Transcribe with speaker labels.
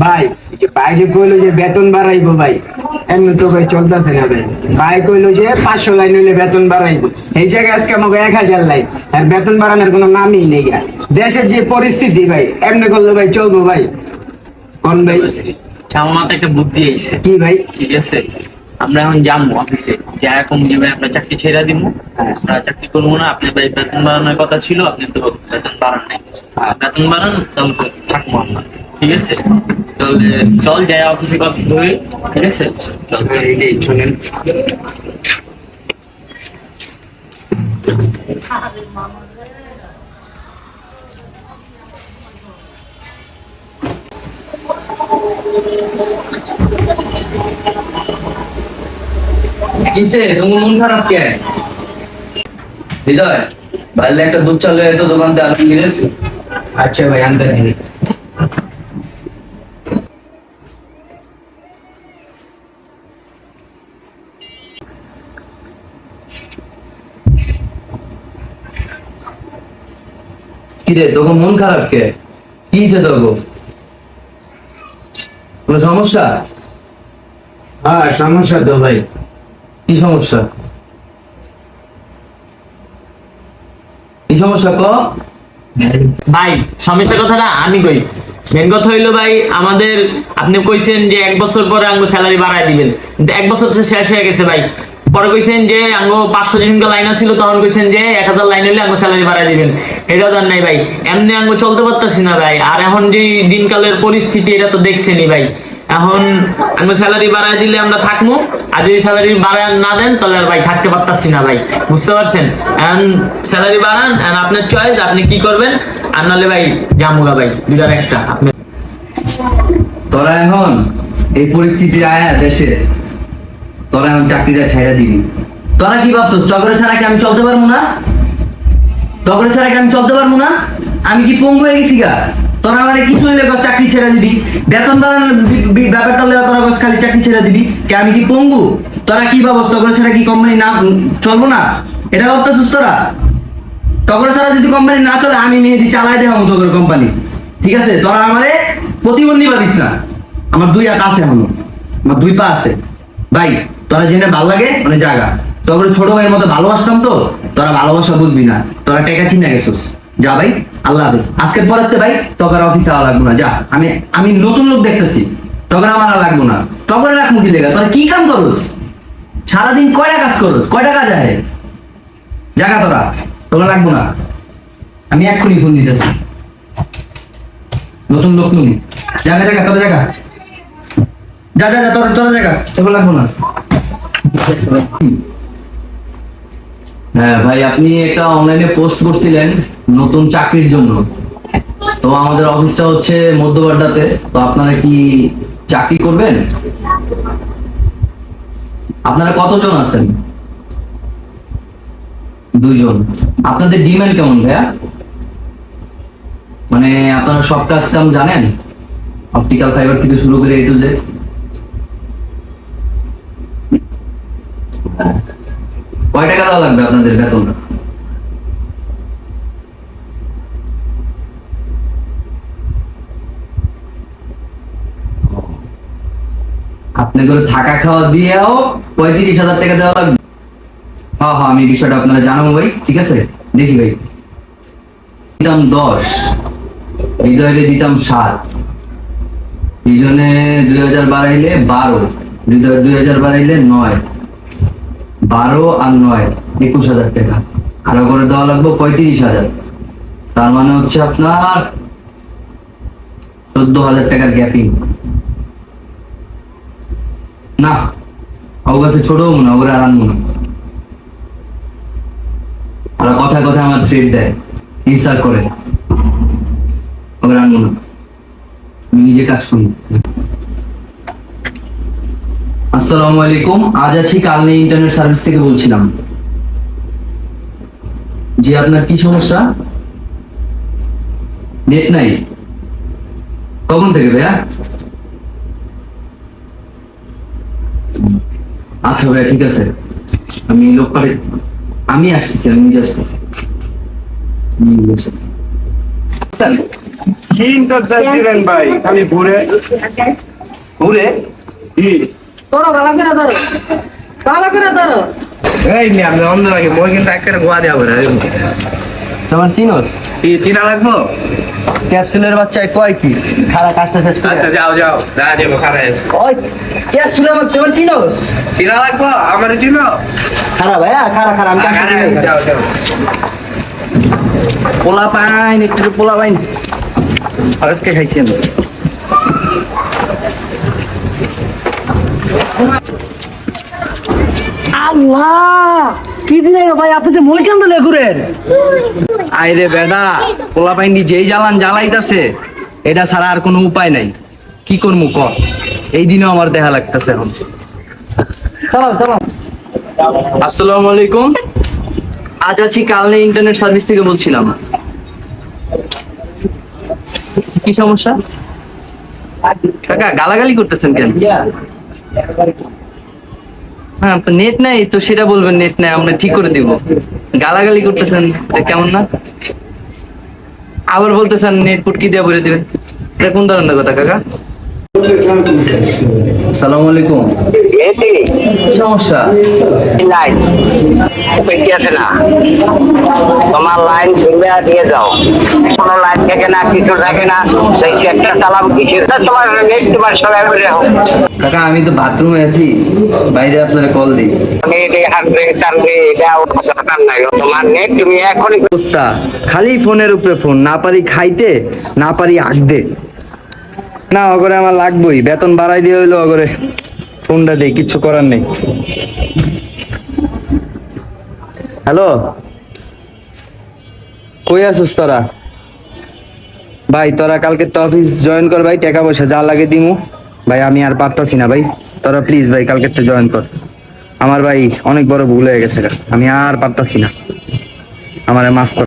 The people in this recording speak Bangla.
Speaker 1: ভাই ভাই যে কইলো যে বেতন বাড়াইবো ভাই, এমনি তো ভাই চলতেছে না ভাই। ভাই কইলো যে 500 লাইন হইলে বেতন বাড়াইবো, এই জায়গায় আজকে আমাকে 1000 লাইন, আর বেতন বাড়ানোর কোনো নামই নেই। দেশের যে পরিস্থিতি ভাই, এমনি করলে ভাই চলবো ভাই? কোন ভাই?
Speaker 2: আমার মাথায় একটা বুদ্ধি আইছে।
Speaker 1: কি ভাই?
Speaker 2: ঠিক আছে, আমরা এখন যাবো অফিসে, যা এখন যে ভাই আপনার চাকরি ছেড়ে দিব, আমরা চাকরি করবো না। আপনি ভাই বেতন বাড়ানোর কথা ছিল, আপনি তো বেতন বাড়ান নাই। বেতন বাড়ান তাহলে থাকবো আমরা। ঠিক আছে, তাহলে চল যাই অফিসে কথা ধরে। ঠিক আছে চল।
Speaker 1: এই শোনেন,
Speaker 3: কিসে তোমার মন খারাপ কে? হৃদয়, বাইরে একটা দুধ চাল তো দোকান থেকে আনবি রে।
Speaker 1: আচ্ছা ভাই আনতেছি।
Speaker 3: কিরে তোকে মন খারাপ কে? কিসে তোকে? কোনো সমস্যা?
Speaker 1: হ্যাঁ সমস্যা তো ভাই।
Speaker 3: কি সমস্যা? কি সমস্যা ক?
Speaker 2: ভাই সমস্যার কথাটা আমি কই। মেন কথা হইলো ভাই, আমাদের আপনি কইছেন যে 1 বছর পরে আঙ্গো স্যালারি বাড়ায় দিবেন, কিন্তু 1 বছর তো শেষ হয়ে গেছে ভাই। পরে কইছেন যে আঙ্গো 500 দিনকার লাইন ছিল, তখন কইছেন যে 1000 লাইন হইলে আঙ্গো স্যালারি বাড়ায় দিবেন। এটাও তো আর নাই ভাই, এমনি আঙ্গো চলতে পারতাছি না ভাই। আর এখন যে দিনকালের পরিস্থিতি এটা তো দেখছেনই ভাই। এখন আঙ্গো স্যালারি বাড়ায় দিলে আমরা থাকবো, আর যদি স্যালারি বাড়ায় না দেন তাহলে আর ভাই থাকতে পারতাছি না ভাই, বুঝতে পারছেন? এখন স্যালারি বাড়ান, আর আপনার চয়েস, আপনি কি করবেন। আর নাহলে ভাই জামুগা ভাই, দুটার একটা। আপনি
Speaker 3: তোরা এখন এই পরিস্থিতি আয়া দেশে, তোরা এখন চাকরিটা ছাইড়া দিবি। তোরা কি ভাবছিস তগরে ছাড়া কি আমি চলতে পারবো না? তগরে ছাড়া কি আমি চলতে পারবো না? আমি কি পঙ্গু হয়ে গেছি গা? তোরা আমার কিছু হইলে চাকরি ছেড়ে দিবি, বেতন বাড়ানোর ব্যাপারটা হলে তোরা খালি চাকরি ছেড়ে দিবি কে? আমি কি পঙ্গু? তোরা কি ভাবছ তগরে ছাড়া কি কোম্পানি না চলবো না? এটা ভাবতেছিস তোরা? তগরে ছাড়া যদি কোম্পানি না চলে আমি মেহেদি চালাই দেবো তগর কোম্পানি। ঠিক আছে, তোরা আমারে প্রতিবন্ধী ভাবিস না। আমার 2 হাত আছে, এখনো আমার 2 পা আছে ভাই। তোরা জেনে ভাল লাগে মানে জায়গা, তবে ছোট ভাইয়ের মতো ভালোবাসতাম তো, তোরা ভালোবাসা বুঝবি না। তোরা টেকা চিনা গেছিস। যা ভাই, আল্লাহ হাফেজ। আজকের পরেতে ভাই তোকে অফিসে আওয়া লাগবো না। যা, আমি আমি নতুন লোক দেখতেছি, তোকে আমার আর লাগবো না। তোকে রাখবো কি লেগা? তোরা কি কাম করস? সারাদিন কয়টা কাজ করস? কয়টা কাজ আহে? জায়গা তোরা, তোকে লাগবো না। আমি এক্ষুনি ফোন দিতেছি, নতুন লোক নুন। জায়গা জায়গা তোর জায়গা, যা যা যা, তোর তোর জায়গা, তোকে লাগবো না। হ্যাঁ ভাই, আপনি একটা অনলাইনে পোস্ট করছিলেন নতুন চাকরির জন্য। তো আমাদের অফিসটা হচ্ছে মধ্যবাড্ডাতে। তো আপনারা কি চাকরি করবেন? আপনারা কতজন আছেন? 2 জন। আপনাদের ডিমান্ড কেমন ভাইয়া? মানে আপনারা সব কাজ কাম জানেন, অপটিক্যাল ফাইবার থেকে শুরু করে A to Z? কয় টাকা দেওয়া লাগবে আপনাদের বেতন? আপনি করে থাকা খাওয়া দিয়েও 35,000 টাকা দেওয়া লাগবে? হ্যাঁ হ্যাঁ, আমি বিষয়টা আপনারা জানাবো ভাই। ঠিক আছে, দেখি ভাই। দিতাম 10, হৃদয়ে দিতাম 7, দুজনে 2000 বাড়াইলে 12, হৃদয় 2000 বাড়াইলে 9, 12 আর 9 21,000 টাকা। আরো করে দেওয়া লাগবে 35,000। তার মানে হচ্ছে আপনার 14,000 টাকার গ্যাপিং। না, অবকাশে ছোট হবো না, ওরা আর আনবো না। ওরা কথায় কথায় আমার থ্রেড দেয়, ইনসাল্ট করে, ওরা আনবো না। আমি নিজে কাজ করি। আসসালামু আলাইকুম, আজ আছি কাল নেই ইন্টারনেট সার্ভিস থেকে বলছিলাম। জি, আপনার কি সমস্যা? নেট নাই? কখন থেকে ভাইয়া? আচ্ছা ভাইয়া, ঠিক আছে, আমি লোক পাঠাই। আমি আসতেছি, আমি নিজে আসতেছি।
Speaker 1: কি ইন্টারভিউ দিলেন ভাই খালি ঘুরে
Speaker 3: ঘুরে
Speaker 1: কি
Speaker 4: ধরো ভালো করে ধরো ভালো করে ধরো
Speaker 5: এই মি আমি অন্য লাগে মই কিন্তু একেবারে গোয়া দেওয়া না
Speaker 3: তোমার চিনোস
Speaker 5: কি চিনা লাগবো
Speaker 3: ক্যাপসুলের বাচ্চায় কয় কি খারা কাজটা শেষ করে
Speaker 5: আচ্ছা যাও যাও না যাবো খারাপ
Speaker 3: ওই ক্যাপসুলের বাচ্চা তোমার চিনোস
Speaker 5: চিনা লাগবো আমার চিনো
Speaker 3: খারা ভাইয়া খারা আমি কাজ করি
Speaker 5: যাও যাও
Speaker 3: পোলা পাইন একটু পোলা পাইন আজকে খাইছি আমি
Speaker 4: আল্লাহ কি দিন ভাই আপনি তো মই কেন দিলে ঘুরেন
Speaker 3: আইরে বেডা পোলা পাইন যেই জ্বালান জ্বালাইতাছে এটা ছাড়া আর কোনো উপায় নাই কি করবো ক এই দিনও আমার দেখা লাগতেছে এখন
Speaker 4: চলো চলো
Speaker 3: আসসালামু আলাইকুম আজ আছি কাল নেই ইন্টারনেট সার্ভিস থেকে বলছিলাম কি সমস্যা কাকা গালাগালি করতেছেন কেন হ্যাঁ নেট নাই তো সেটা বলবেন নেট নাই আমরা ঠিক করে দিব গালাগালি করতেছেন এটা কেমন না আবার বলতেছেন নেট পুটকি দিয়ে বলে দিবেন এটা কোন ধরনের কথা কাকা আসসালামু আলাইকুম
Speaker 6: এতে
Speaker 3: কি সমস্যা
Speaker 6: লাইন পেটি আছে না তোমার লাইন খুলবে দিয়ে যাও কোনো লাইন থাকে না কিছু থাকে না সেই একটা চালাম কিসের তোমার নেট তোমার সবাই বেড়ে হোক
Speaker 3: কাকা আমি তো বাথরুমে আছি বাইরে আপনারা কল দিই
Speaker 6: নেট হাঁটবে টানবে এটা দরকার নাই তোমার নেট তুমি এখনই
Speaker 3: অবস্থা খালি ফোনের উপরে ফোন না পারি খাইতে না পারি আঁকতে না অগরে আমার লাগবেই বেতন বাড়াই দিয়ে হইলো অগরে ফোনটা দেই কিচ্ছু করার নেই হ্যালো কই আছিস তোরা ভাই তোরা কালকে তো অফিস জয়েন কর ভাই টাকা পয়সা যা লাগে দিমু ভাই আমি আর পারতাছি না ভাই তোরা প্লিজ ভাই কালকে তো জয়েন কর আমার ভাই অনেক বড় ভুল হয়ে গেছে আমি আর পারতাছি না আমারে মাফ কর